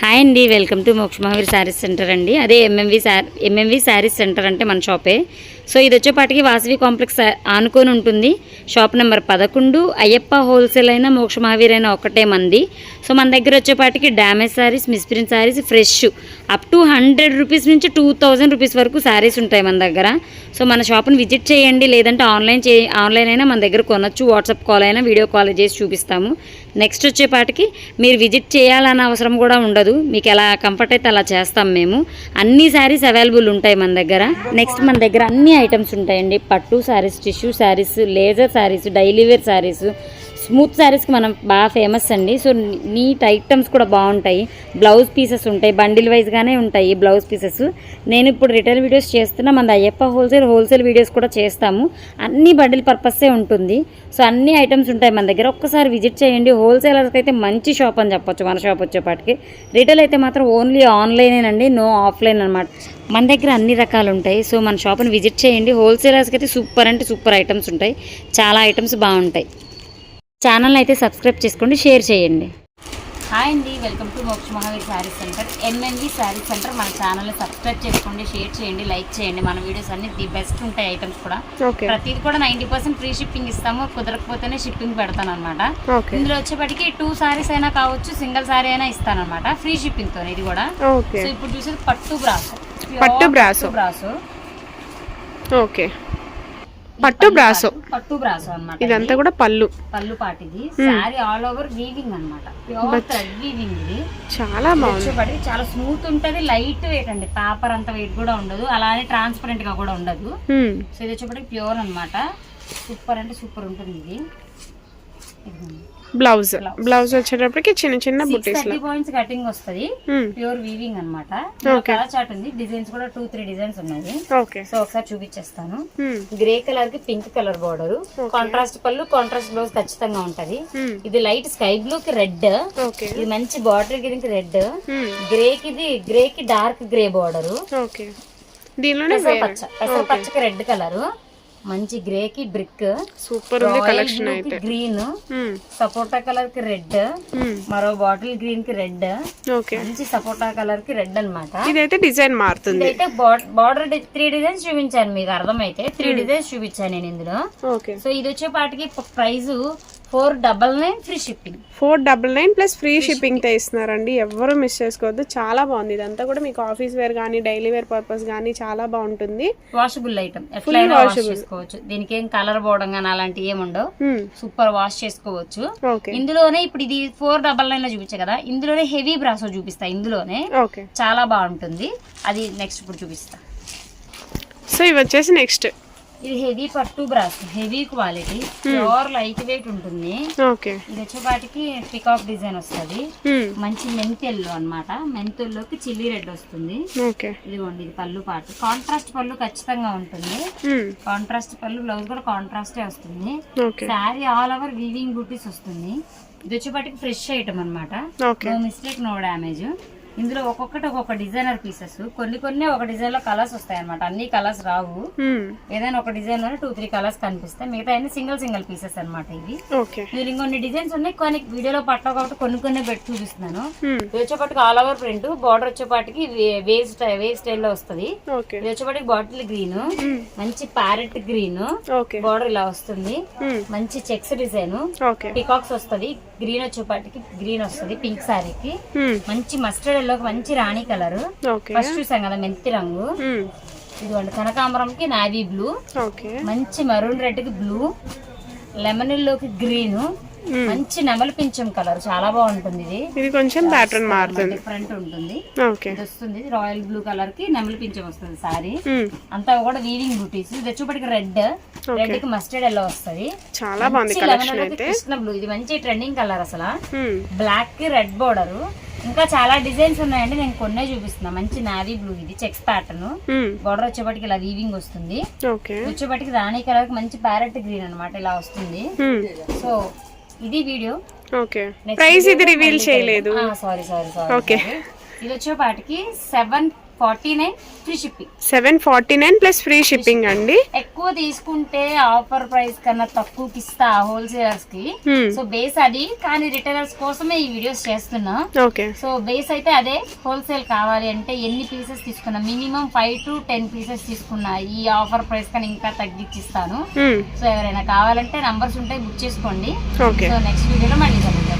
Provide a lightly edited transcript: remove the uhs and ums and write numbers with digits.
Hi అండి, welcome to మోక్ష Mahavir saris centre అండి. అదే ఎంఎంవి శారీస్ సెంటర్ అంటే మన షాపే. సో ఇది వచ్చేపాటికి వాసవి కాంప్లెక్స్ ఆనుకొని ఉంటుంది. Shop number 11. అయ్యప్ప హోల్సేల్ అయినా మోక్ష మహావీర్ అయినా ఒకటే మంది. సో మన దగ్గర వచ్చేపాటికి damage saris, misprint saris fresh up to 100 rupees నుంచి 2000 రూపీస్ వరకు శారీస్ ఉంటాయి మన దగ్గర. సో మన షాప్ని విజిట్ చేయండి, లేదంటే ఆన్లైన్ అయినా మన దగ్గర కొనొచ్చు. వాట్సాప్ కాల్ అయినా వీడియో కాల్ చేసి చూపిస్తాము. నెక్స్ట్ వచ్చేపాటికి మీరు విజిట్ చేయాలన్న అవసరం కూడా ఉండదు. మీకు ఎలా కంఫర్ట్ అయితే అలా చేస్తాం మేము. అన్ని శారీస్ అవైలబుల్ ఉంటాయి మన దగ్గర. నెక్స్ట్ మన దగ్గర అన్ని ఐటమ్స్ ఉంటాయండి. పట్టు saris, tissue saris, laser saris, daily wear saris, smooth శారీస్కి మనం బాగా ఫేమస్ అండి. సో నీట్ ఐటమ్స్ కూడా బాగుంటాయి. బ్లౌజ్ పీసెస్ ఉంటాయి, బండిల్ వైజ్గానే ఉంటాయి బ్లౌజ్ పీసెస్. నేను ఇప్పుడు రిటైల్ వీడియోస్ చేస్తున్నా, మన అయ్యప్ప హోల్సేల్ వీడియోస్ కూడా చేస్తాము. అన్ని బండిల్ పర్పస్సే ఉంటుంది. సో అన్ని ఐటమ్స్ ఉంటాయి మన దగ్గర. ఒక్కసారి విజిట్ చేయండి. హోల్సేలర్స్కి అయితే మంచి షాప్ అని చెప్పొచ్చు మన షాప్ వచ్చేపాటికి. రిటైల్ అయితే మాత్రం ఓన్లీ ఆన్లైనేనండి, నో ఆఫ్లైన్ అనమాట. మన దగ్గర అన్ని రకాలు ఉంటాయి. సో మన షాప్ని విజిట్ చేయండి. హోల్సేలర్స్కి అయితే సూపర్ అంటే సూపర్ ఐటమ్స్ ఉంటాయి. చాలా ఐటమ్స్ బాగుంటాయి. ఛానల్ అయితే సబ్స్క్రైబ్ చేసుకోండి, షేర్ చేయండి. హాయ్ అండి, వెల్కమ్ టు మోక్ష Mahavir saris centre, MMV saris centre. మన ఛానల్ని సబ్స్క్రైబ్ చేసుకోండి, షేర్ చేయండి, లైక్ చేయండి. మన వీడియోస్ అన్ని ది బెస్ట్ ఉంటాయి. ఐటమ్స్ కూడా ప్రతిది కూడా 90% ఫ్రీ షిప్పింగ్ ఇస్తాము. కుదరకపోతేనే షిప్పింగ్ పెడతాను అనమాట. ఇందులో వచ్చేప్పటికి 2 సారీస్ అయినా కావచ్చు, సింగిల్ సారీ అయినా ఇస్తాను అనమాట, ఫ్రీ షిప్పింగ్ తో. ఇది కూడా సో ఇప్పుడు చూసేది పట్టు బ్రాసో. ఓకే, పట్టు బ్రాసో అన్నమాట. ఇదంతా కూడా పళ్ళు పాట. ఇది సారీ ఆల్ ఓవర్ వీవింగ్ అన్నమాట, ప్యూర్ థ్రెడ్ వీవింగ్. ఇది చాలా బాగుంది, చాలా స్మూత్ ఉంటది, లైట్ వెయిట్ అండి. పేపర్ అంత వెయిట్ కూడా ఉండదు, అలానే ట్రాన్స్పరెంట్ గా కూడా ఉండదు. సో ఇది వచ్చేప్పటికి ప్యూర్ అన్నమాట. సూపర్ అంటే సూపర్ ఉంటుంది. ఇది బ్లౌజ్ వచ్చేటప్పటికి చిన్న చిన్న బుటీస్ 30 పాయింట్స్ కటింగ్ వస్తది. ప్యూర్ వీవింగ్ అన్నమాట. కలర్ చార్ట్ ఉంది, డిజైన్స్ కూడా 2-3 డిజైన్స్ ఉన్నాయి. సో ఒకసారి చూపించేస్తాను. గ్రే కలర్ కి పింక్ కలర్ బార్డర్, కాంట్రాస్ట్ పళ్ళు, కాంట్రాస్ట్ బ్లౌజ్ ఖచ్చితంగా ఉంటది. ఇది లైట్ స్కై బ్లూ కి రెడ్, ఇది మంచి బార్డర్ కి రెడ్, గ్రే కి డార్క్ గ్రే బార్డర్, పచ్చకి రెడ్ కలర్, మంచి గ్రే కి బ్రిక్, సూపర్ ఉంది కలెక్షన్ అయితే. గ్రీన్, సపోటా కలర్ కి రెడ్, మరో బాటిల్ గ్రీన్ కి రెడ్, మంచి సపోటా కలర్ కి రెడ్ అన్నమాట. ఇదైతే డిజైన్ మారుతుంది. ఇదైతే బార్డర్ 3 డిజైన్స్ చూపించాను, మీకు అర్థమైతే 3 డిజైన్స్ చూపించాను నేను ఇందులో. సో ఇది వచ్చేపాటికి price 499 free shipping. 499 plus free shipping తో ఇస్తున్నారండి. ఎవరు మిస్ చేసుకోవద్దు. చాలా బాగుంది. ఇదంతా కూడా మీకు ఆఫీస్ వేర్ గానీ, డైలీ వేర్ పర్పస్ గానీ చాలా బాగుంటుంది. వాషబుల్ ఐటమ్, ఎట్లయినా వాష్ చేసుకోవచ్చు. దీనికి ఏం కలర్ పోవడం గానీ అలాంటివి ఏమి ఉండవు. సూపర్ వాష్ చేసుకోవచ్చు. ఇందులోనే ఇప్పుడు ఇది 499 లో చూపించా కదా, ఇందులోనే హెవీ బ్రాసో చూపిస్తా. ఇందులోనే చాలా బాగుంటుంది. అది నెక్స్ట్ ఇప్పుడు చూపిస్తా. సో ఇవి వచ్చేసి నెక్స్ట్ ఇది హెవీ పట్టు brass, heavy quality, pure light weight ఉంటుంది. ఇది వచ్చేపాటికి పికాక్ డిజైన్ వస్తుంది. మంచి మెంతెల్లో అన్నమాట. మెంతుల్లోకి చిల్లీ రెడ్ వస్తుంది. ఇదిగోండి, ఇది పళ్ళు పాటు. కాంట్రాస్ట్ పళ్ళు ఖచ్చితంగా ఉంటుంది. కాంట్రాస్ట్ పళ్ళు, బ్లౌజ్ కూడా కాంట్రాస్టే వస్తుంది. శారీ ఆల్ ఓవర్ వీవింగ్ బూటీస్ వస్తుంది. ఇది వచ్చేపాటికి ఫ్రెష్ ఐటమ్ అన్నమాట. No mistake, no damage. ఇందులో ఒక్కొక్కటి ఒక్కొక్క డిజైనర్ పీసెస్. కొన్ని ఒక డిజైన్ లో కలర్స్ వస్తాయి అనమాట. అన్ని కలర్స్ రావు, ఏదైనా ఒక డిజైన్ లోనే 2-3 కలర్స్ కనిపిస్తాయి. మిగతా అన్ని సింగిల్ పీసెస్ అనమాట. ఇవి ఇంకొన్ని డిజైన్స్ ఉన్నాయి, కొన్ని వీడియోలో పట్ట కాబట్టి కొన్ని పెట్టి చూపిస్తున్నాను. ఇది వచ్చేపాటికి ఆల్ ఓవర్ ప్రింట్, బార్డర్ వచ్చేపాటికి వేవ్ స్టైల్ లో వస్తుంది. ఇది వచ్చేపాటికి బాటిల్ గ్రీన్, మంచి ప్యారెట్ గ్రీన్ బార్డర్ ఇలా వస్తుంది. మంచి చెక్స్ డిజైన్, పికాక్స్ వస్తుంది. గ్రీన్ వచ్చేపాటికి గ్రీన్ వస్తుంది. పింక్ శారీకి మంచి మస్టర్డ్ ఎల్లో, మంచి రాణి కలర్. ఫస్ట్ చూసాం కదా మెంతి రంగు. ఇదిగోండి, కనకాంబరం కి నావీ బ్లూ, మంచి మరూన్ రెడ్ కి బ్లూ, లెమన్ ఎల్లోకి గ్రీన్, మంచి నెమలి పింఛం కలర్. చాలా బాగుంటుంది. ఇది కొంచెం ప్యాటర్న్ మారుతుంది, డిఫరెంట్ ఉంటుంది. ఇది వస్తుంది రాయల్ బ్లూ కలర్ కి నెమలి పింఛం వస్తుంది. సారీ అంతా కూడా వీవింగ్ బూటీస్. ఇది వచ్చేప్పటికి రెడ్ కి మస్టర్డ్ ఎల్లో వస్తుంది. చాలా బాగుంది కలెక్షన్ అయితే. కృష్ణ బ్లూ, ఇది మంచి ట్రెండింగ్ కలర్ అసలు. బ్లాక్ కి రెడ్ బోర్డర్. ఇంకా చాలా డిజైన్స్ ఉన్నాయండి, నేను కొన్నే చూపిస్తున్నా. మంచి నావీ బ్లూ, ఇది చెక్స్ ప్యాటర్న్. బోర్డర్ వచ్చేప్పటికి ఇలా వీవింగ్ వస్తుంది. వచ్చేప్పటికి రాణి కలర్ కి మంచి ప్యారెట్ గ్రీన్ అన్నమాట, ఇలా వస్తుంది. సో ఇది వీడియో. ప్రైస్ ఇది రివీల్ చేయలేదు. సారీ. ఇది వచ్చేపాటికి 749 free shipping. 749 plus free shipping అండి. ఎక్కువ తీసుకుంటే ఆఫర్ ప్రైస్ కన్నా తక్కువకి ఇస్తా హోల్సేలర్స్ కి. సో బేస్ అది, కానీ రిటైలర్స్ కోసమే ఈ వీడియోస్ చేస్తున్నా. ఓకే. సో బేస్ అయితే అదే. హోల్సేల్ కావాలి అంటే ఎన్ని పీసెస్ తీసుకున్నా, మినిమం 5 to 10 పీసెస్ తీసుకున్నా ఈ ఆఫర్ ప్రైస్ కన్నా ఇంకా తగ్గించిస్తాను. సో ఎవరైనా కావాలంటే నంబర్స్ ఉంటాయి, బుక్ చేసుకోండి. ఓకే. సో నెక్స్ట్ వీడియోలో మళ్ళీ కలుద్దాం.